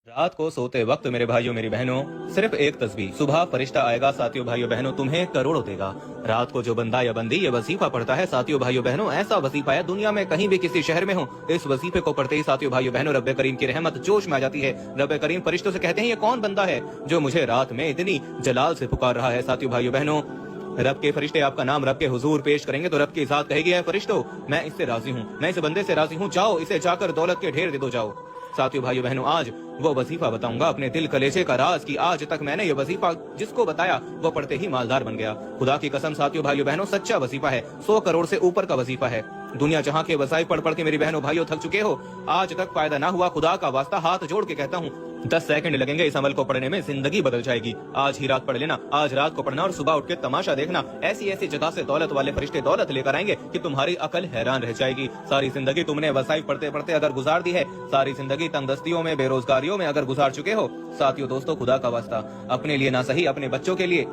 रात को सोते वक्त मेरे भाइयों मेरी बहनों सिर्फ एक तस्बीह, सुबह फरिश्ता आएगा साथियों भाइयों बहनों तुम्हें करोड़ों देगा। रात को जो बंदा या बंदी ये वजीफा पढ़ता है साथियों भाइयों बहनों, ऐसा वजीफा है दुनिया में कहीं भी किसी शहर में हो, इस वजीफे को पढ़ते ही साथियों भाइयों बहनों रब्बे करीम की रहमत जोश में आ जाती है। रब्बे करीम फरिश्तों से कहते हैं ये कौन बंदा है जो मुझे रात में इतनी जलाल से पुकार रहा है। साथियों भाइयों बहनों, रब के फरिश्ते आपका नाम रब के हुजूर पेश करेंगे तो रब की जात कहेगी है फरिश्तों मैं इससे राजी हूँ, मैं इस बंदे से राजी हूँ, जाओ इसे जाकर दौलत के ढेर दे दो जाओ। साथियों भाइयों बहनों, आज वो वजीफा बताऊंगा अपने दिल कलेजे का राज की आज तक मैंने ये वजीफा जिसको बताया वो पढ़ते ही मालदार बन गया। खुदा की कसम साथियों भाइयों बहनों सच्चा वजीफा है, 100 करोड़ से ऊपर का वजीफा है। दुनिया जहाँ के वसाई पढ़ पढ़ के मेरी बहनों भाइयों थक चुके हो, आज तक फायदा ना हुआ, खुदा का वास्ता हाथ जोड़ के कहता हूँ 10 सेकंड लगेंगे इस अमल को पढ़ने में, जिंदगी बदल जाएगी। आज ही रात पढ़ लेना, आज रात को पढ़ना और सुबह उठ के तमाशा देखना, ऐसी ऐसी जगह से दौलत वाले फरिश्ते दौलत लेकर आएंगे कि तुम्हारी अकल हैरान रह जाएगी। सारी जिंदगी तुमने वसाई पढ़ते पढ़ते अगर गुजार दी है, सारी जिंदगी तंगदस्तियों में बेरोजगारियों में अगर गुजार चुके हो, साथियों दोस्तों खुदा का वास्ता अपने लिए ना सही अपने बच्चों के लिए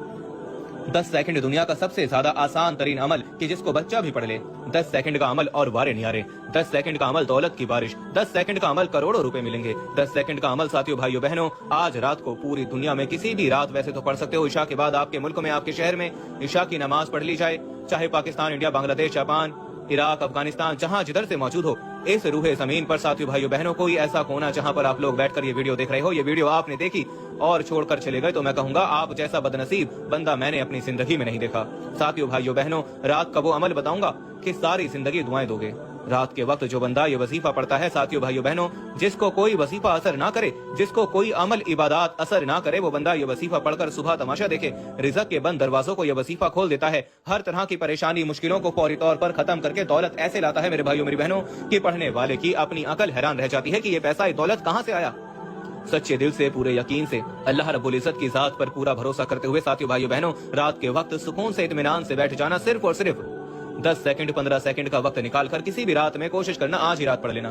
10 सेकंड दुनिया का सबसे ज्यादा आसान तरीन अमल कि जिसको बच्चा भी पढ़ ले। 10 सेकंड का अमल और वारे नियारे, 10 सेकंड का अमल दौलत की बारिश, 10 सेकंड का अमल करोड़ों रुपए मिलेंगे। 10 सेकंड का अमल साथियों भाइयों बहनों आज रात को पूरी दुनिया में किसी भी रात वैसे तो पढ़ सकते हो, ईशा के बाद आपके मुल्क में आपके शहर में ईशा की नमाज पढ़ ली जाए, चाहे Pakistan India Bangladesh Japan Iraq Afghanistan जहाँ जिधर से मौजूद हो इस रूहे जमीन पर साथियों भाइयों बहनों कोई ऐसा कोना जहाँ पर आप लोग बैठकर ये वीडियो देख रहे हो, ये वीडियो आपने देखी और छोड़कर चले गए तो मैं कहूंगा आप जैसा बदनसीब बंदा मैंने अपनी जिंदगी में नहीं देखा। साथियों भाइयों बहनों रात का वो अमल बताऊंगा कि सारी जिंदगी दुआएं दोगे। रात के वक्त जो बंदा ये वजीफा पढ़ता है साथियों भाइयों बहनों, जिसको कोई वजीफा असर ना करे, जिसको कोई अमल इबादत असर ना करे, वो बंदा ये वजीफा पढ़कर सुबह तमाशा देखे, रिज़्क के बंद दरवाजों को ये वजीफा खोल देता है, हर तरह की परेशानी मुश्किलों को फौरी तौर पर खत्म करके दौलत ऐसे लाता है मेरे भाइयों मेरी बहनों कि पढ़ने वाले की अपनी अकल हैरान रह जाती है कि ये पैसा ये दौलत कहाँ से आया। सच्चे दिल से पूरे यकीन से अल्लाह रब्बुल इज्जत की जात पर पूरा भरोसा करते हुए साथियों भाइयों बहनों रात के वक्त सुकून से इत्मीनान से बैठ जाना, सिर्फ और सिर्फ 10 सेकंड 15 सेकंड का वक्त निकाल कर किसी भी रात में कोशिश करना, आज ही रात पढ़ लेना।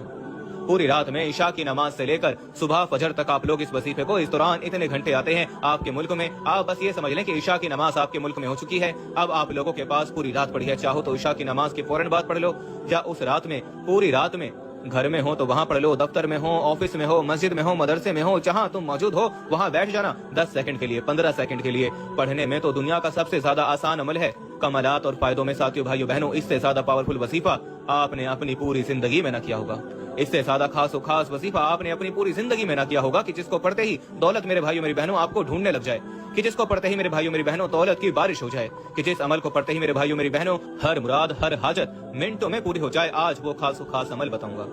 पूरी रात में ईशा की नमाज से लेकर सुबह फजर तक आप लोग इस वजीफे को, इस दौरान इतने घंटे आते हैं आपके मुल्क में, आप बस ये समझ लें कि ईशा की नमाज आपके मुल्क में हो चुकी है। अब आप लोगों के पास पूरी रात पड़ी है, चाहो तो ईशा की नमाज के फौरन बाद पढ़ लो, या उस रात में पूरी रात में घर में हो तो वहाँ पढ़ लो, दफ्तर में हो, ऑफिस में हो, मस्जिद में हो, मदरसे में हो, जहाँ तुम मौजूद हो वहाँ बैठ जाना 10 सेकंड के लिए 15 सेकंड के लिए। पढ़ने में तो दुनिया का सबसे ज्यादा आसान अमल है, कमालात और फायदों में साथियों भाइयों बहनों इससे ज्यादा पावरफुल वजीफा आपने अपनी पूरी जिंदगी में न किया होगा। इससे ज्यादा खास वजीफा आपने अपनी पूरी जिंदगी में न किया होगा कि जिसको पढ़ते ही दौलत मेरे भाइयों मेरी बहनों आपको ढूंढने लग जाए, कि जिसको पढ़ते ही मेरे भाइयों मेरी बहनों दौलत की बारिश हो जाए, कि जिस अमल को पढ़ते ही मेरे भाइयों मेरी बहनों हर मुराद हर हाजत मिनटों में पूरी हो जाए। आज वो खास अमल बताऊंगा।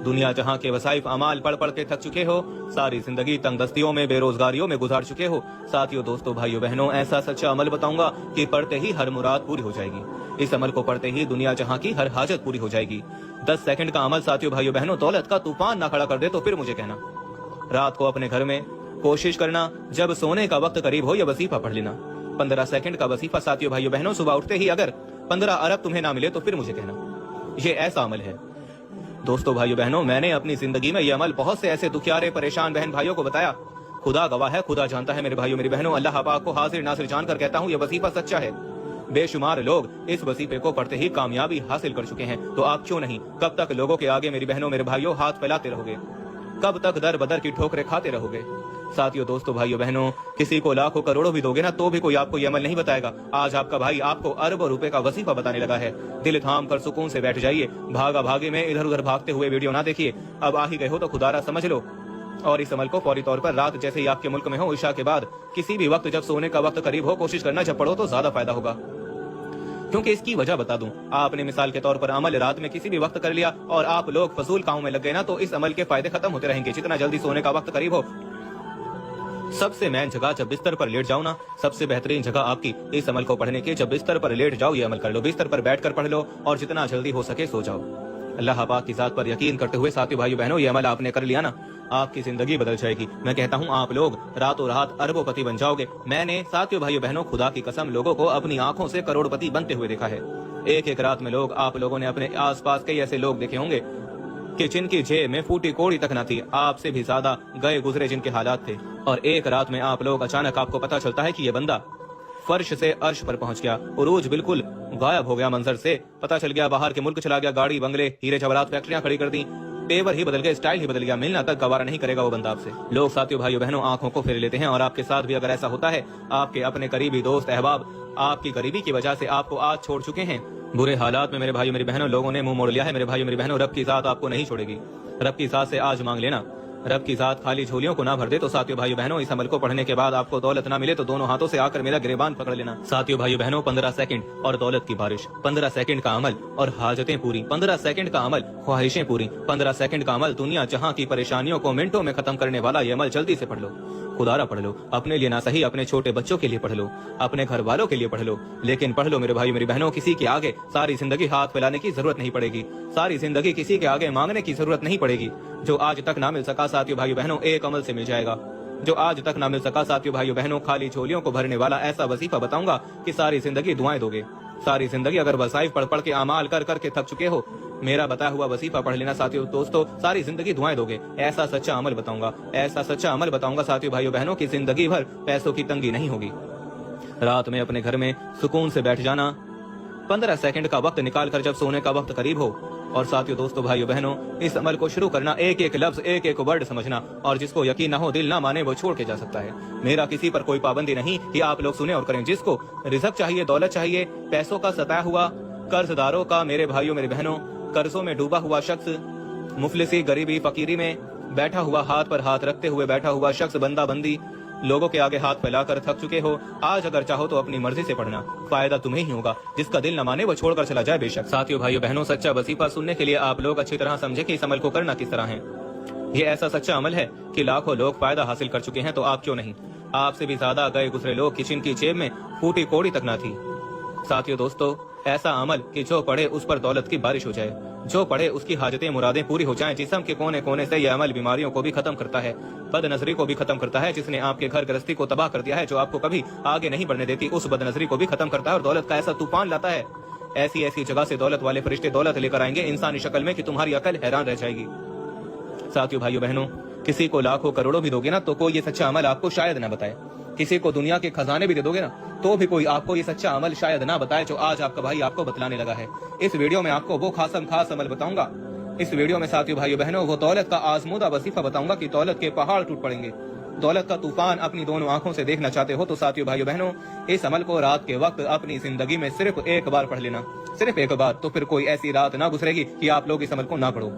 दुनिया जहाँ के वसाइफ अमाल पढ़ पढ़ के थक चुके हो, सारी जिंदगी तंगदस्तियों में बेरोजगारियों में गुजार चुके हो, साथियों दोस्तों भाइयों बहनों ऐसा सच्चा अमल बताऊंगा कि पढ़ते ही हर मुराद पूरी हो जाएगी। इस अमल को पढ़ते ही दुनिया जहाँ की हर हाजत पूरी हो जाएगी। 10 सेकंड का अमल साथियों भाइयों बहनों दौलत का तूफान ना खड़ा कर दे तो फिर मुझे कहना। रात को अपने घर में कोशिश करना जब सोने का वक्त करीब हो, यह वजीफा पढ़ लेना 15 सेकंड का वजीफा साथियों भाइयों बहनों। सुबह उठते ही अगर 15 अरब तुम्हें ना मिले तो फिर मुझे कहना। ये ऐसा अमल है दोस्तों भाइयों बहनों, मैंने अपनी जिंदगी में ये अमल बहुत से ऐसे दुखियारे परेशान बहन भाइयों को बताया। खुदा गवाह है, खुदा जानता है मेरे भाइयों मेरी बहनों, अल्लाह पाक को हाजिर नासिर जानकर कहता हूँ ये वजीफा सच्चा है। बेशुमार लोग इस वजीफे को पढ़ते ही कामयाबी हासिल कर चुके हैं, तो आप क्यों नहीं? कब तक लोगों के आगे मेरी बहनों मेरे भाइयों हाथ फैलाते रहोगे? कब तक दर बदर की ठोकरें खाते रहोगे? साथियों दोस्तों भाइयों बहनों, किसी को लाखों करोड़ों भी दोगे ना तो भी कोई आपको ये अमल नहीं बताएगा। आज आपका भाई आपको अरबों रुपए का वजीफा बताने लगा है। दिल थाम कर सुकून से बैठ जाइए, भागा भागी में इधर उधर भागते हुए वीडियो ना देखिए। अब आ ही गए हो तो खुदारा समझ लो और इस अमल को फौरी तौर पर रात जैसे ही आपके मुल्क में हो, ईशा के बाद किसी भी वक्त जब सोने का वक्त करीब हो, कोशिश करना जब पढ़ो तो ज्यादा फायदा होगा। क्योंकि इसकी वजह बता दूं, आपने मिसाल के तौर पर अमल रात में किसी भी वक्त कर लिया और आप लोग फजूल कामों में लग गए ना, तो इस अमल के फायदे खत्म होते रहेंगे। जितना जल्दी सोने का वक्त करीब हो, सबसे मैन जगह जब बिस्तर पर लेट जाओ ना, सबसे बेहतरीन जगह आपकी इस अमल को पढ़ने की जब बिस्तर पर लेट जाओ, ये अमल कर लो, बिस्तर पर बैठकर पढ़ लो और जितना जल्दी हो सके सो जाओ। अल्लाह पाक की जात पर यकीन करते हुए साथियों भाइयों बहनों ये अमल आपने कर लिया ना, आपकी जिंदगी बदल जाएगी। मैं कहता हूँ आप लोग रातों रात अरबोपति बन जाओगे। मैंने साथियों भाइयों बहनों खुदा की कसम लोगों को अपनी आंखों से करोड़पति बनते हुए देखा है। एक रात में लोग आप लोगों ने अपने आस पास कई ऐसे लोग देखे होंगे कि जिनकी जेब में फूटी कोड़ी तक न थी, आपसे भी ज्यादा गए गुजरे जिनके हालात थे, और एक रात में आप लोग अचानक आपको पता चलता है कि ये बंदा फर्श से अर्श पर पहुंच गया, उरूज बिल्कुल गायब हो गया मंजर से, पता चल गया बाहर के मुल्क चला गया, गाड़ी बंगले हीरे जवाहरात फैक्ट्रियां खड़ी कर दी, तेवर ही बदल गए, स्टाइल ही बदल गया, मिलना तक गवारा नहीं करेगा वो बंदा आपसे। लोग साथियों भाइयों बहनों आंखों को फेर लेते हैं, और आपके साथ भी अगर ऐसा होता है, आपके अपने करीबी दोस्त अहबाब आपकी गरीबी की वजह से आपको आज छोड़ चुके हैं, बुरे हालात में मेरे भाइयों मेरी बहनों लोगों ने मुंह मोड़ लिया है, मेरे भाइयों मेरी बहनों रब की जात आपको नहीं छोड़ेगी। रब की जात से आज मांग लेना, रब की जात खाली झोलियों को ना भर दे। तो साथियों भाइयों बहनों इस अमल को पढ़ने के बाद आपको दौलत ना मिले तो दोनों हाथों से आकर मेरा गिरेबान पकड़ लेना। साथियों भाइयों बहनों 15 सेकंड और दौलत की बारिश, 15 सेकंड का अमल और हाजतें पूरी, 15 सेकंड का अमल ख्वाहिशें पूरी, 15 सेकंड का अमल दुनिया जहां की परेशानियों को मिनटों में खत्म करने वाला ये अमल जल्दी से पढ़ लो। खुदारा पढ़ लो, अपने लिए ना सही अपने छोटे बच्चों के लिए पढ़ लो, अपने घर वालों के लिए पढ़ लो, लेकिन पढ़ लो मेरे भाई मेरी बहनों, किसी के आगे सारी जिंदगी हाथ फैलाने की जरूरत नहीं पड़ेगी, सारी जिंदगी किसी के आगे मांगने की जरूरत नहीं पड़ेगी। जो आज तक ना मिल सका साथियों भाइयों बहनों एक अमल से मिल जाएगा। जो आज तक ना मिल सका साथियों भाइयों बहनों खाली झोलियों को भरने वाला ऐसा वजीफा बताऊंगा कि सारी जिंदगी दुआएं दोगे। सारी जिंदगी अगर वसाइफ पढ़ पढ़ के अमाल कर कर के थक चुके हो, मेरा बताया हुआ वजीफा पढ़ लेना साथियों दोस्तों, सारी जिंदगी दुआएं दोगे। ऐसा सच्चा अमल बताऊंगा, ऐसा सच्चा अमल बताऊंगा साथियों भाइयों बहनों की जिंदगी भर पैसों की तंगी नहीं होगी। रात में अपने घर में सुकून से बैठ जाना, 15 सेकंड का वक्त निकाल कर जब सोने का वक्त करीब हो, और साथियों दोस्तों भाइयों बहनों इस अमल को शुरू करना, एक एक लफ्ज एक एक वर्ड समझना, और जिसको यकीन ना हो दिल ना माने वो छोड़ के जा सकता है। मेरा किसी पर कोई पाबंदी नहीं कि आप लोग सुने और करें। जिसको रिज़्क चाहिए, दौलत चाहिए, पैसों का सताया हुआ, कर्जदारों का मेरे भाइयों मेरे बहनों कर्जों में डूबा हुआ शख्स, मुफलिसी गरीबी फकीरी में बैठा हुआ, हाथ पर हाथ रखते हुए बैठा हुआ शख्स, बंदा बंदी लोगों के आगे हाथ फैलाकर थक चुके हो, आज अगर चाहो तो अपनी मर्जी से पढ़ना, फायदा तुम्हें ही होगा। जिसका दिल न माने वो छोड़कर चला जाए बेशक। साथियों भाइयों बहनों सच्चा वजीफा सुनने के लिए आप लोग अच्छी तरह समझे कि इस अमल को करना किस तरह है। ये ऐसा सच्चा अमल है कि लाखों लोग फायदा हासिल कर चुके हैं, तो आप क्यों नहीं। आपसे भी ज्यादा गए गुजरे लोग की जिनकी जेब में फूटी कोड़ी तक ना थी। साथियों दोस्तों ऐसा अमल कि जो पढ़े उस पर दौलत की बारिश हो जाए, जो पढ़े उसकी हाजतें मुरादें पूरी हो जाएं। जिस्म के कोने कोने से यह अमल बीमारियों को भी खत्म करता है, बदनजरी को भी खत्म करता है, जिसने आपके घर गृहस्थी को तबाह कर दिया है, जो आपको कभी आगे नहीं बढ़ने देती, उस बदनजरी को भी खत्म करता है और दौलत का ऐसा तूफान लाता है। ऐसी ऐसी जगह से दौलत वाले फरिश्ते दौलत लेकर आएंगे इंसानी शक्ल में कि तुम्हारी अकल हैरान रह जाएगी। साथियों भाइयों बहनों किसी को लाखों करोड़ों भी दोगे ना तो कोई ये सच्चा अमल आपको शायद ना बताए। किसी को दुनिया के खजाने भी दे दोगे ना तो भी कोई आपको ये सच्चा अमल शायद ना बताए जो आज आपका भाई आपको बतलाने लगा है। इस वीडियो में आपको वो खास अमल बताऊंगा। इस वीडियो में साथियों भाइयों बहनों वो दौलत का आजमूदा वजीफा बताऊंगा कि दौलत के पहाड़ टूट पड़ेंगे। दौलत का तूफान अपनी दोनों आंखों से देखना चाहते हो तो साथियों भाइयों बहनों इस अमल को रात के वक्त अपनी जिंदगी में सिर्फ एक बार पढ़ लेना, सिर्फ एक बार। तो फिर कोई ऐसी रात ना गुजरेगी कि आप लोग इस अमल को ना पढ़ो,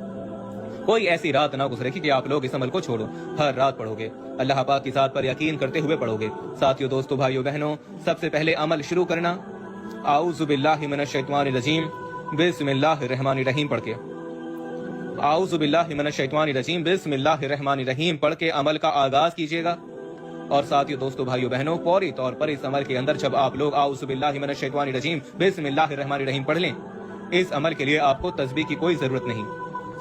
कोई ऐसी रात ना गुजरेगी कि आप लोग इस अमल को छोड़ो। हर रात पढ़ोगे, अल्लाह पाक की जात पर यकीन करते हुए पढ़ोगे। साथियों दोस्तों भाइयों बहनों सबसे पहले अमल शुरू करना आऊज़ु बिल्लाहि मिनश शैतानिर रजीम बिस्मिल्लाहिर रहमानिर रहीम पढ़ के, आऊज़ु बिल्लाहि मिनश शैतानिर रजीम बिस्मिल्लाहिर रहमानिर रहीम पढ़ के अमल का आगाज कीजिएगा। और साथियों दोस्तों भाइयों बहनों फौरी तौर पर इस अमल के अंदर जब आप लोग आऊज़ु बिल्लाहि मिनश शैतानिर रजीम बिस्मिल्लाहिर रहमानिर रहीम पढ़ लें, इस अमल के लिए आपको तस्बीह की कोई जरूरत नहीं,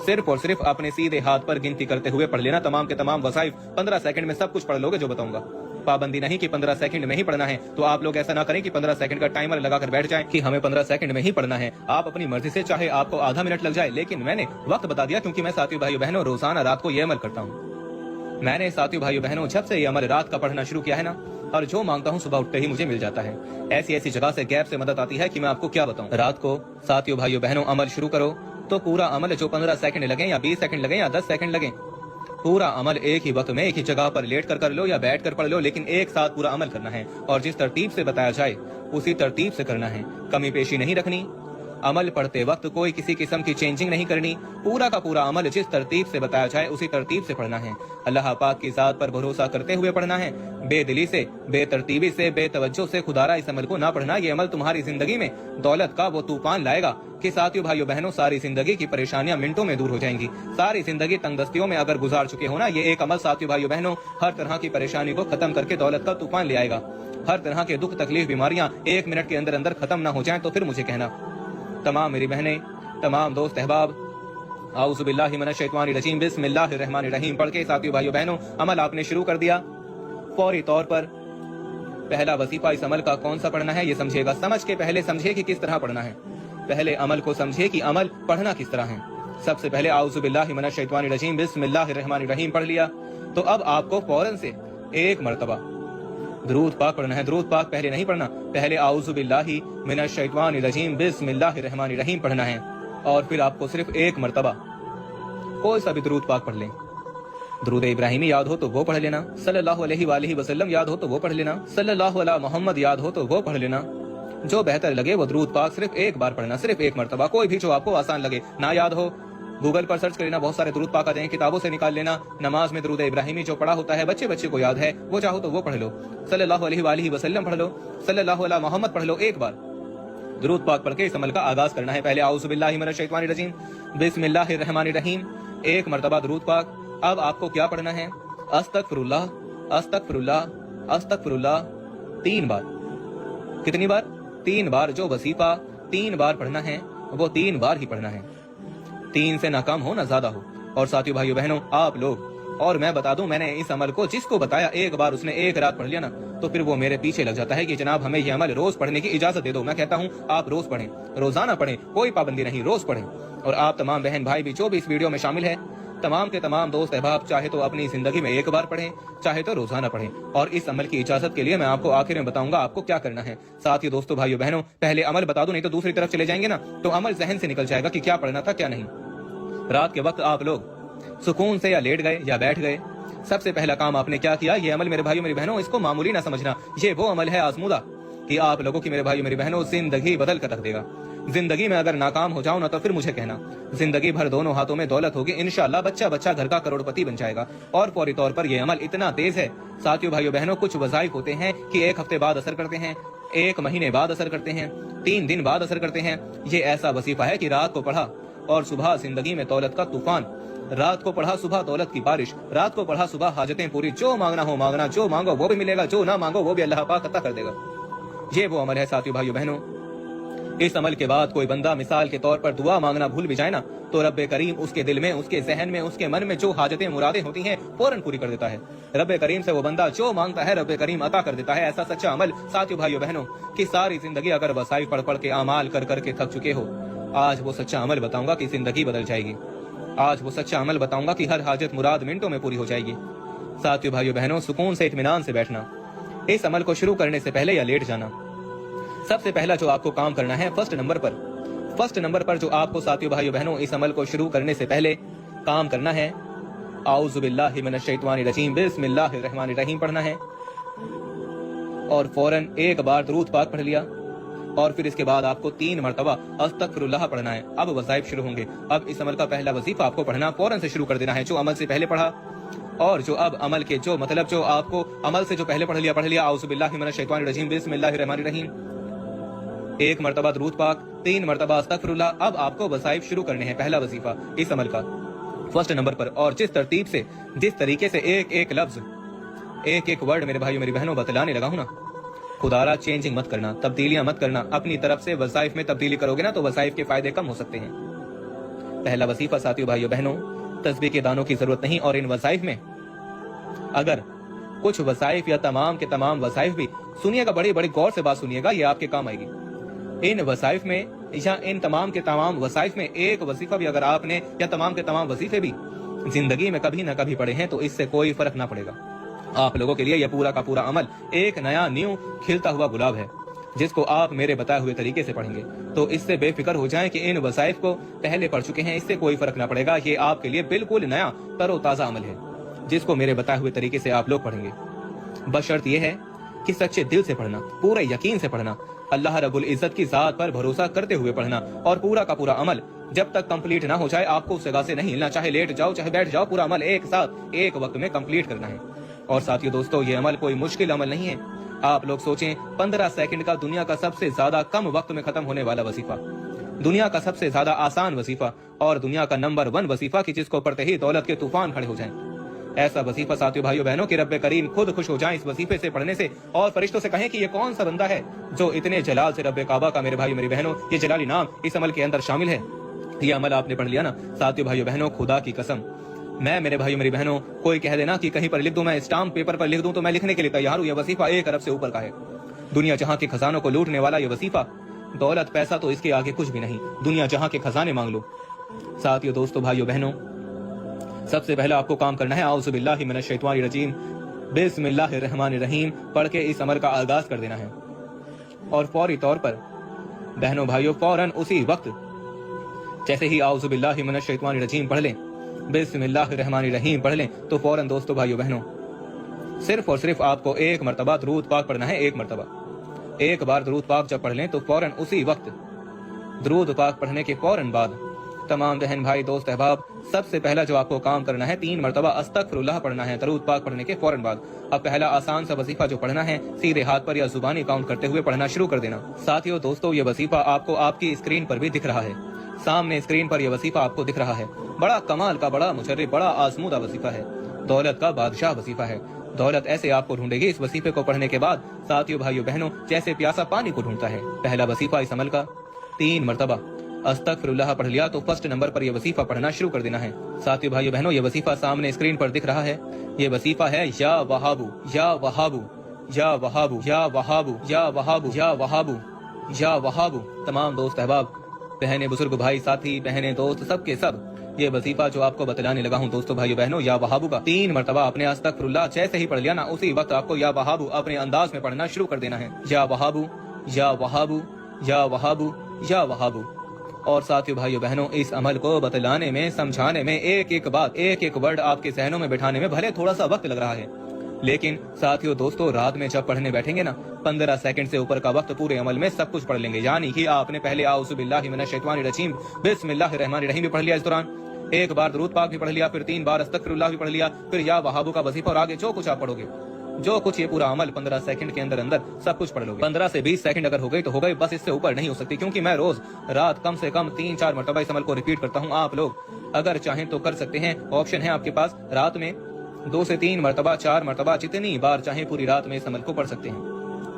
सिर्फ और सिर्फ अपने सीधे हाथ पर गिनती करते हुए पढ़ लेना। तमाम के तमाम वसाइफ 15 सेकंड में सब कुछ पढ़ लोगे जो बताऊंगा। पाबंदी नहीं कि 15 सेकंड में ही पढ़ना है, तो आप लोग ऐसा ना करें कि 15 सेकंड का टाइमर लगाकर बैठ जाएं कि हमें 15 सेकंड में ही पढ़ना है। आप अपनी मर्जी से चाहे आपको आधा मिनट लग जाए, लेकिन मैंने वक्त बता दिया क्योंकि मैं साथियों भाइयों बहनों रोजाना रात को ये अमल करता हूँ। मैंने साथियों भाइयों बहनों जब से ये अमल रात का पढ़ना शुरू किया है ना, और जो मांगता हूँ सुबह उठते ही मुझे मिल जाता है। ऐसी ऐसी जगह से गैप से मदद आती है कि मैं आपको क्या बताऊँ। रात को साथियों भाइयों बहनों अमल शुरू करो तो पूरा अमल जो 15 सेकंड लगे या 20 सेकंड लगे या 10 सेकंड लगे, पूरा अमल एक ही वक्त में एक ही जगह पर लेट कर लो या बैठ कर पढ़ लो, लेकिन एक साथ पूरा अमल करना है और जिस तरतीब से बताया जाए उसी तरतीब से करना है। कमी पेशी नहीं रखनी, अमल पढ़ते वक्त कोई किसी किस्म की चेंजिंग नहीं करनी, पूरा का पूरा अमल जिस तरतीब से बताया जाए उसी तरतीब से पढ़ना है। अल्लाह पाक की जात पर भरोसा करते हुए पढ़ना है, बेदिली से, बेतरतीबी से, बेतवज्जो से खुदारा इस अमल को ना पढ़ना। ये अमल तुम्हारी जिंदगी में दौलत का वो तूफान लाएगा कि साथियों भाइयों बहनों सारी जिंदगी की परेशानियां मिनटों में दूर हो जाएंगी। सारी जिंदगी तंगदस्तियों में अगर गुजार चुके हो ना, ये एक अमल साथियों भाइयों बहनों हर तरह की परेशानी को खत्म करके दौलत का तूफान ले आएगा। हर तरह के दुख तकलीफ बीमारियां 1 मिनट के अंदर अंदर खत्म ना हो जाएं तो फिर मुझे कहना। तमाम मेरी बहनें, तमाम दोस्त अहबाब, आऊज़ु बिल्लाहि मिनश शैतानिर रजीम बिस्मिल्लाहिर रहमानिर रहीम पढ़ के साथियों भाइयों बहनों अमल आपने शुरू कर दिया। फौरी तौर पर पहला वजीफा इस अमल का कौन सा पढ़ना है ये समझिएगा। समझ के पहले समझिए कि किस तरह पढ़ना है, पहले अमल को समझिए कि अमल पढ़ना किस तरह है। सबसे पहले आऊज़ु बिल्लाहि मिनश शैतानिर रजीम बिस्मिल्लाहिर रहमानिर रहीम पढ़ लिया तो अब आपको फौरन से एक मरतबा दुरूद पाक पढ़ना है। दुरूद पाक पहले नहीं पढ़ना, पहले आऊज़ु बिल्लाहि मिनश शैतानिर रजीम बिस्मिल्लाहिर रहमानिर रहीम पढ़ना है और फिर आपको सिर्फ एक मरतबा कोई सा भी दुरूद पाक पढ़ लें। दुरूद इब्राहिमी याद हो तो वो पढ़ लेना, सल्लल्लाहु अलैहि वसल्लम याद हो तो वो पढ़ लेना, सल्लल्लाहु अला मोहम्मद याद हो तो वो पढ़ लेना। जो बेहतर लगे वो दुरूद पाक सिर्फ एक बार पढ़ना, सिर्फ एक मरतबा, कोई भी जो आपको आसान लगे। ना याद हो, गूगल पर सर्च कर लेना, बहुत सारे दुरूद पाक आते हैं, किताबों से निकाल लेना। नमाज में दुरूद इब्राहिमी जो पढ़ा होता है बच्चे बच्चे को याद है, वो चाहो तो वो पढ़ लो। सल्लल्लाहु अलैहि वसल्लम पढ़ लो, सल्लल्लाहु अला मोहम्मद पढ़ लो। एक बार दुरूद पाक पढ़ के इस अमल का आगाज करना है। पहले आऊज़ु बिल्लाहि मिनश शैतानिर रजीम, बिस्मिल्लाहिर रहमानिर रहीम, एक मरतबा दुरूद पाक। अब आपको क्या पढ़ना है? अस्तगफिरुल्लाह, अस्तगफिरुल्लाह, अस्तगफिरुल्लाह 3 बार। कितनी बार? 3 बार। जो वजीफा 3 बार पढ़ना है वो 3 बार ही पढ़ना है, 3 से ना कम हो ना ज्यादा हो। और साथियों भाइयों बहनों, आप लोग और मैं बता दूं, मैंने इस अमल को जिसको बताया एक बार उसने एक रात पढ़ लिया ना, तो फिर वो मेरे पीछे लग जाता है कि जनाब हमें ये अमल रोज पढ़ने की इजाजत दे दो। मैं कहता हूं आप रोज पढ़ें, रोजाना पढ़ें, कोई पाबंदी नहीं, रोज पढ़ें। और आप तमाम बहन भाई भी जो भी इस वीडियो में शामिल है, तमाम के तमाम दोस्त अहबाब, चाहे तो अपनी जिंदगी में एक बार पढ़ें, चाहे तो रोजाना पढ़ें। और इस अमल की इजाजत के लिए मैं आपको आखिर में बताऊंगा आपको क्या करना है। साथ ही दोस्तों भाइयों बहनों, पहले अमल बता दूं, नहीं तो दूसरी तरफ चले जाएंगे ना, तो अमल जहन से निकल जाएगा कि क्या पढ़ना था क्या नहीं। रात के वक्त आप लोग सुकून से या लेट गए या बैठ गए, सबसे पहला काम आपने क्या किया? ये अमल मेरे भाइयों मेरी बहनों, इसको मामूली ना समझना, ये वो अमल है आजमूदा कि आप लोगों की मेरे भाइयों मेरी बहनों जिंदगी बदल कर रख देगा। जिंदगी में अगर नाकाम हो जाओ ना तो फिर मुझे कहना, जिंदगी भर दोनों हाथों में दौलत होगी इंशाअल्लाह, बच्चा बच्चा घर का करोड़पति बन जाएगा। और फौरी तौर पर यह अमल इतना तेज है साथियों भाइयों बहनों, कुछ वज़ाइफ होते हैं कि 1 हफ्ते बाद असर करते हैं, 1 महीने बाद असर करते हैं, 3 दिन बाद असर करते हैं। ये ऐसा वजीफा है कि रात को पढ़ा और सुबह जिंदगी में दौलत का तूफान, रात को पढ़ा सुबह दौलत की बारिश, रात को पढ़ा सुबह हाजतें पूरी, जो मांगना हो मांगना, जो मांगो वो भी मिलेगा, जो ना मांगो वो भी अल्लाह पाक अता कर देगा। ये वो अमल है साथियों भाइयों बहनों। इस अमल के बाद कोई बंदा मिसाल के तौर पर दुआ मांगना भूल भी जाए ना, तो रब्बे करीम उसके दिल में, उसके जहन में, उसके मन में जो हाजतें मुरादें होती हैं फौरन पूरी कर देता है। रब्बे करीम से वो बंदा जो मांगता है रब्बे करीम अता कर देता है। ऐसा सच्चा अमल साथियों भाइयों बहनों कि सारी जिंदगी अगर वसाई पढ़ पढ़ के अमाल कर करके थक चुके हो, आज वो सच्चा अमल बताऊंगा कि जिंदगी बदल जाएगी। आज वो सच्चा अमल बताऊंगा कि हर हाजत मुराद मिनटों में पूरी हो जाएगी। साथियों भाइयों बहनों, सुकून से इत्मीनान से बैठना, इस अमल को शुरू करने से पहले या लेट जाना। सबसे पहला जो आपको काम करना है, फर्स्ट नंबर पर जो आपको साथियों भाइयों बहनों इस अमल को शुरू करने से पहले काम करना है, आऊज़ु बिल्लाहि मिनश शैतानिर रजीम, बिस्मिल्लाहिर रहमानिर रहीम पढ़ना है। और फौरन एक बार दुरूद पाक पढ़ लिया और फिर इसके बाद आपको 3 मरतबा अस्तगफिरुल्लाह पढ़ना है। अब वज़ाइफ शुरू होंगे। अब इस अमल का पहला वजीफा आपको पढ़ना फौरन से शुरू कर देना है, जो अमल से पहले पढ़ा और जो अब अमल के जो मतलब जो आपको अमल से जो पहले पढ़ लिया, आऊज़ु बिल्लाहि मिनश शैतानिर रजीम, बिस्मिल्लाहिर रहमानिर रहीम, 1 मरतबा दुरूद पाक, 3 मरतबा अस्तगफिरुल्लाह। अब आपको वज़ाइफ शुरू करने हैं, पहला वजीफा इस अमल का फर्स्ट नंबर पर। और जिस तरतीब से, जिस तरीके से एक एक लफ्ज, एक एक वर्ड मेरे भाइयों मेरी बहनों बतलाने लगा हूं ना, खुदारा चेंजिंग मत करना, तब्दीलियां मत करना। अपनी तरफ से वज़ाइफ में तब्दीली करोगे ना तो वज़ाइफ के फायदे कम हो सकते हैं। पहला वजीफा साथियों भाइयों बहनों, तस्बीह के दानों की जरूरत नहीं। और इन वज़ाइफ में अगर कुछ वज़ाइफ या तमाम के तमाम वज़ाइफ भी सुनिएगा, बड़ी बड़ी गौर से बात सुनिएगा, ये आपके काम आएगी। इन वज़ाइफ में या इन तमाम के तमाम वज़ाइफ में एक वजीफा भी अगर आपने या तमाम के तमाम वजीफे भी जिंदगी में कभी ना कभी पढ़े हैं तो इससे कोई फर्क ना पड़ेगा। आप लोगों के लिए यह पूरा का पूरा अमल एक नया न्यू खिलता हुआ गुलाब है, जिसको आप मेरे बताए हुए तरीके से पढ़ेंगे। तो इससे बेफिक्र हो जाएं कि इन वज़ाइफ को पहले पढ़ चुके हैं, इससे कोई फर्क ना पड़ेगा। ये आपके लिए बिल्कुल नया तरोताजा अमल है, जिसको मेरे बताए हुए तरीके से आप लोग पढ़ेंगे। बशर्त यह है कि सच्चे दिल से पढ़ना, पूरे यकीन से पढ़ना, अल्लाह रब्बुल इज्जत की जात पर भरोसा करते हुए पढ़ना। और पूरा का पूरा अमल जब तक कंप्लीट ना हो जाए आपको उस जगह से नहीं हिलना, चाहे लेट जाओ चाहे बैठ जाओ, पूरा अमल एक साथ एक वक्त में कंप्लीट करना है। और साथियों दोस्तों, ये अमल कोई मुश्किल अमल नहीं है। आप लोग सोचें, 15 सेकंड का दुनिया का सबसे ज्यादा कम वक्त में खत्म होने वाला वजीफा, दुनिया का सबसे ज्यादा आसान वजीफा और दुनिया का नंबर 1 वजीफा की जिसको पढ़ते ही दौलत के तूफान खड़े हो जाएं। ऐसा वजीफा साथियों भाइयों बहनों कि रब्बे करीम खुद खुश हो जाए इस वजीफे से पढ़ने से, और फरिश्तों से कहें कि ये कौन सा बंदा है जो इतने जलाल से रब्बे काबा का, मेरे भाइयों मेरी बहनों, ये जलाली नाम इस अमल के अंदर शामिल है। ये अमल आपने पढ़ लिया ना साथियों भाइयों बहनों, खुदा की कसम, मैं मेरे भाइयों मेरी बहनों, कोई कह देना कि कहीं पर लिख दूं, मैं स्टाम्प पेपर पर लिख दूं, तो मैं लिखने के लिए तैयार हूं। यह वजीफा 1 अरब से ऊपर का है। दुनिया जहां के खजानों को लूटने वाला ये वजीफा, दौलत पैसा तो इसके आगे कुछ भी नहीं, दुनिया जहां के खजाने मांग लो। साथियों दोस्तों भाइयों बहनों, सबसे पहले आपको काम करना है, आऊज़ु बिल्लाहि मिनश शैतानिर रजीम, बिस्मिल्लाहिर रहमानिर रहीम पढ़ के इस अमल का आगाज कर देना है। और फौरी तौर पर बहनों भाइयों, फौरन उसी वक्त जैसे ही आऊज़ु बिल्लाहि मिनश शैतानिर रजीम पढ़ लें, बिस्मिल्लाहिर्रहमानिर्रहीम पढ़ लें तो फौरन दोस्तों भाइयों बहनों सिर्फ और सिर्फ आपको एक मरतबा दरूद पाक पढ़ना है। एक मरतबा, एक बार दरूद पाक जब पढ़ लें तो फौरन उसी वक्त दरूद पाक पढ़ने के फौरन बाद तमाम बहन भाई दोस्त अहबाब सबसे पहला जो आपको काम करना है 3 मरतबा अस्तगफिरुल्लाह पढ़ना है दरूद पाक पढ़ने के फौरन बाद। अब पहला आसान सा वजीफा जो पढ़ना है सीधे हाथ पर या जुबानी काउंट करते हुए पढ़ना शुरू कर देना। साथियों दोस्तों ये वजीफा आपको आपकी स्क्रीन पर भी दिख रहा है, सामने स्क्रीन पर यह वजीफा आपको दिख रहा है। बड़ा कमाल का, बड़ा मुशर्रिफ, बड़ा आजमूदा वजीफा है। दौलत का बादशाह वजीफा है। दौलत ऐसे आपको ढूंढेगी इस वजीफे को पढ़ने के बाद साथियों भाइयों बहनों जैसे प्यासा पानी को ढूंढता है। पहला वजीफा इस अमल का 3 मरतबा अस्तगफिरुल्लाह पढ़ लिया तो फर्स्ट नंबर पर यह वजीफा पढ़ना शुरू कर देना है। साथियों भाइयों बहनों ये वजीफा सामने स्क्रीन पर दिख रहा है। ये वजीफा है या वहाबू या वहाबू या वहाबू या वहाबू या वहाबू या वहाबू या वहाबू। तमाम दोस्त अहबाब, बहने, बुजुर्ग, भाई, साथी, बहने, दोस्त, सबके सब ये वजीफा जो आपको बतलाने लगा हूँ दोस्तों भाइयों बहनों या वहाबू का 3 मरतबा अपने अस्तगफिरुल्लाह जैसे ही पढ़ लिया ना उसी वक्त आपको या वहाबू अपने अंदाज में पढ़ना शुरू कर देना है। या वहाबू या वहाबू या वहाबू या वहाबू। और साथियों भाइयों बहनों इस अमल को बतलाने में, समझाने में, एक एक बात, एक एक वर्ड आपके सहनों में बिठाने में भले थोड़ा सा वक्त लग रहा है, लेकिन साथियों दोस्तों रात में जब पढ़ने बैठेंगे ना 15 सेकंड से ऊपर का वक्त पूरे अमल में सब कुछ पढ़ लेंगे। यानी कि आपने पहले आऊज़ु बिल्लाहि मिनश शैतानिर रजीम बिस्मिल्लाहिर्रहमानिर्रहीम भी पढ़ लिया, इस दौरान एक बार दरूद पाक भी पढ़ लिया, फिर 3 बार अस्तगफिरुल्लाह भी पढ़ लिया, फिर या वहाबू का वजीफा और आगे जो कुछ आप पढ़ोगे, जो कुछ ये पूरा अमल 15 सेकंड के अंदर अंदर सब कुछ पढ़ लोगे। 15 से 20 सेकंड अगर हो गई तो हो गई, बस इससे ऊपर नहीं हो सकती, क्योंकि मैं रोज रात कम से कम 3-4 मरतबा इस अमल को रिपीट करता हूँ। आप लोग अगर चाहें तो कर सकते हैं, ऑप्शन है आपके पास, रात में 2 से 3 मरतबा, 4 मरतबा, जितनी बार चाहे पूरी रात में इस अमल को पढ़ सकते हैं,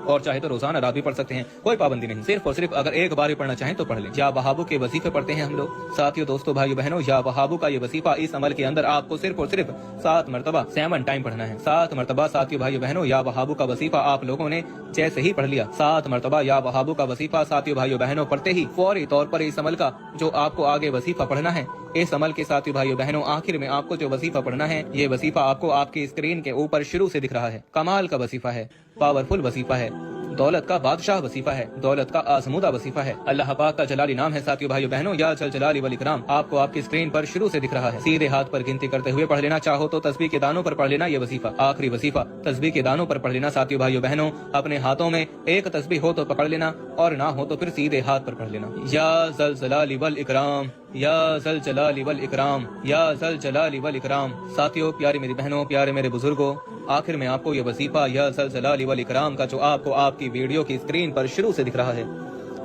और चाहे तो रोजाना रात भी पढ़ सकते हैं, कोई पाबंदी नहीं। सिर्फ और सिर्फ अगर एक बार ही पढ़ना चाहें तो पढ़ लें। या वहाबू के वजीफे पढ़ते हैं हम लोग। साथियों दोस्तों भाइयों बहनों या वहाबू का ये वजीफा इस अमल के अंदर आपको सिर्फ और सिर्फ 7 मरतबा 7 टाइम पढ़ना है। 7 मरतबा साथियों भाइयों बहनों या वहाबू का वजीफा आप लोगों ने जैसे ही पढ़ लिया 7 मरतबा या वहाबू का वजीफा साथियों भाइयों बहनों पढ़ते ही फौरी तौर पर इस अमल का जो आपको आगे वजीफा पढ़ना है, इस अमल के साथियों भाइयों बहनों आखिर में आपको जो वजीफा पढ़ना है, ये वजीफा आपको आपकी स्क्रीन के ऊपर शुरू से दिख रहा है। कमाल का वजीफा है, पावरफुल वजीफा है, दौलत का बादशाह वजीफा है, दौलत का आजमूदा वजीफा है। अल्लाह पाक का जलाली नाम है साथियों भाइयों बहनों या जल जलाली वल इकराम आपको आपकी स्क्रीन पर शुरू से दिख रहा है। सीधे हाथ पर गिनती करते हुए पढ़ लेना, चाहो तो तस्बीह के दानों पर पढ़ लेना। ये वजीफा आखिरी वजीफा तस्बीह के दानों पर पढ़ लेना साथियों भाइयों बहनों। अपने हाथों में एक तस्बीह हो तो पकड़ लेना और ना हो तो फिर सीधे हाथ पर पढ़ लेना। या जल जलाली वल इकराम या जल जलाली वल इकराम या जल जलाली वल इकराम। साथियों, प्यारी मेरी बहनों, प्यारे मेरे बुजुर्गों, आखिर में आपको ये वजीफा या जल जलाली वल इकराम का जो आपको आपकी वीडियो की स्क्रीन पर शुरू से दिख रहा है,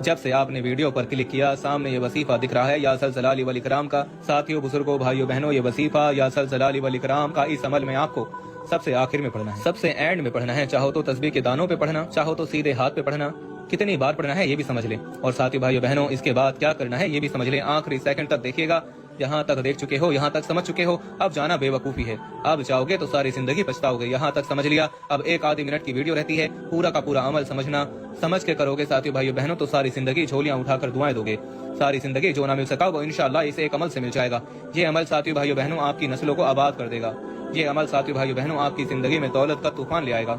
जब से आपने वीडियो पर क्लिक किया सामने ये वजीफा दिख रहा है या जल जलाली वल इकराम का। साथियों, बुजुर्गों, भाइयों बहनों, ये वजीफा या जल जलाली वल इकराम का इस अमल में आपको सबसे आखिर में पढ़ना है, सबसे एंड में पढ़ना है। चाहो तो तस्बीह के दानों पे पढ़ना, चाहो तो सीधे हाथ पे पढ़ना। कितनी बार पढ़ना है ये भी समझ लें। और साथियों भाइयों बहनों इसके बाद क्या करना है ये भी समझ लें। आखिरी सेकंड तक देखिएगा, यहाँ तक देख चुके हो, यहाँ तक समझ चुके हो, अब जाना बेवकूफी है। अब जाओगे तो सारी जिंदगी पछताओगे। यहाँ तक समझ लिया, अब 1 आधी मिनट की वीडियो रहती है, पूरा का पूरा अमल समझना, समझ के करोगे साथियों भाइयों बहनों तो सारी जिंदगी झोलियां उठाकर दुआएं दोगे। सारी जिंदगी जो ना मिल सका वो इंशाअल्लाह इस एक अमल से मिल जाएगा। ये अमल साथियों भाइयों बहनों आपकी नस्लों को आबाद कर देगा। ये अमल साथियों भाइयों बहनों आपकी जिंदगी में दौलत का तूफान ले आएगा।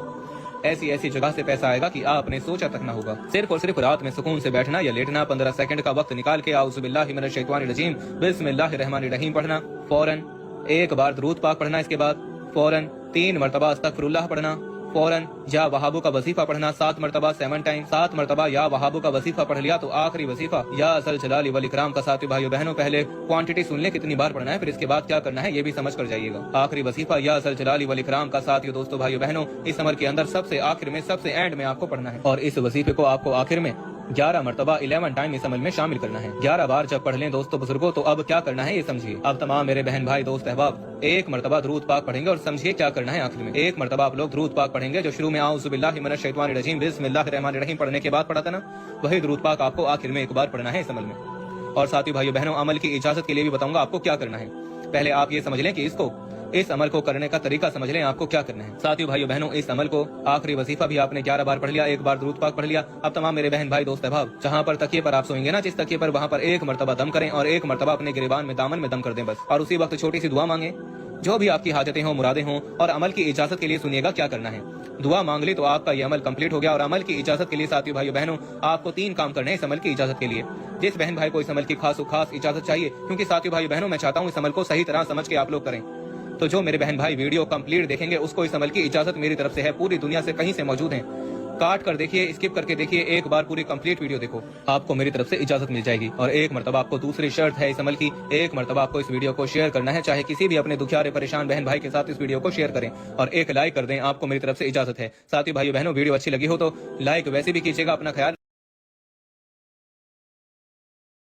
ऐसी ऐसी जगह से पैसा आएगा कि आपने सोचा तक ना होगा। सिर्फ और सिर्फ रात में सुकून से बैठना या लेटना, 15 सेकंड का वक्त निकाल के आऊज़ु बिल्लाहि मिनश शैतानिर रजीम बिस्मिल्लाहिर्रहमानिर्रहीम पढ़ना, फौरन एक बार दरूद पाक पढ़ना, इसके बाद फौरन 3 मरतबा अस्तगफिरुल्लाह पढ़ना, फौरन या वहाबू का वजीफा पढ़ना 7 मरतबा 7 टाइम। 7 मरतबा या वहाबू का वजीफा पढ़ लिया तो आखिरी वजीफा या जल जलाली वल इकराम का साथियों भाइयों बहनों पहले क्वांटिटी सुन ले कितनी बार पढ़ना है, फिर इसके बाद क्या करना है ये भी समझ कर जाइएगा। आखिरी वजीफा या जल जलाली वल इकराम का साथियों दोस्तों भाइयों बहनों इस अमल के अंदर सबसे आखिर में, सबसे एंड में आपको पढ़ना है। और इस वजीफे को आपको आखिर में 11 मरतबा 11 टाइम इस अमल में शामिल करना है। 11 बार जब पढ़ लें दोस्तों बुजुर्गों तो अब क्या करना है ये समझिए। अब तमाम मेरे बहन भाई दोस्त अहबाब 1 मरतबा दरूद पाक पढ़ेंगे और समझिए क्या करना है। आखिर में 1 मरतबा आप लोग दरूद पाक पढ़ेंगे जो शुरू में आऊज़ु बिल्लाहि मिनश शैतानिर रजीम बिस्मिल्लाहिर्रहमानिर्रहीम पढ़ने के बाद पढ़ा था ना, वही दरूद पाक आपको आखिर में एक बार पढ़ना है इस अमल में। और साथियों भाइयों बहनों अमल की इजाजत के लिए भी बताऊंगा आपको क्या करना है। पहले आप ये समझ लें कि इस अमल को करने का तरीका समझ लें आपको क्या करना है। साथियों भाइयों बहनों इस अमल को आखिरी वजीफा भी आपने 11 बार पढ़ लिया, 1 बार दरूद पाक पढ़ लिया। अब तमाम मेरे बहन भाई दोस्त अहबाब जहाँ पर तकिए पर आप सोएंगे ना, जिस तकिए पर वहाँ पर 1 मरतबा दम करें और 1 मरतबा अपने गिरबान में दामन में दम कर दें बस। और उसी वक्त छोटी सी दुआ मांगे, जो भी आपकी हाजतें हों, मुरादें हों। और अमल की इजाजत के लिए सुनिएगा क्या करना है। दुआ मांग ली तो आपका ये अमल कंप्लीट हो गया। और अमल की इजाजत के लिए साथियों भाइयों बहनों आपको 3 काम करने हैं इस अमल की इजाजत के लिए। जिस बहन भाई को इस अमल की खास इजाजत चाहिए, क्योंकि साथियों भाई बहनों मैं चाहता हूँ इस अमल को सही तरह समझ के आप लोग करें। तो जो मेरे बहन भाई वीडियो कंप्लीट देखेंगे उसको इस अमल की इजाजत मेरी तरफ से है, पूरी दुनिया से कहीं से मौजूद हैं। काट कर देखिए, स्किप करके देखिए, एक बार पूरी कंप्लीट वीडियो देखो, आपको मेरी तरफ से इजाजत मिल जाएगी। और एक मर्तबा आपको दूसरी शर्त है इस अमल की, एक मर्तबा आपको इस वीडियो को शेयर करना है, चाहे किसी भी अपने दुखियारे परेशान बहन भाई के साथ इस वीडियो को शेयर करें और एक लाइक कर दें, आपको मेरी तरफ से इजाजत है। साथियों भाइयों बहनों वीडियो अच्छी लगी हो तो लाइक वैसे भी कीजिएगा। अपना ख्याल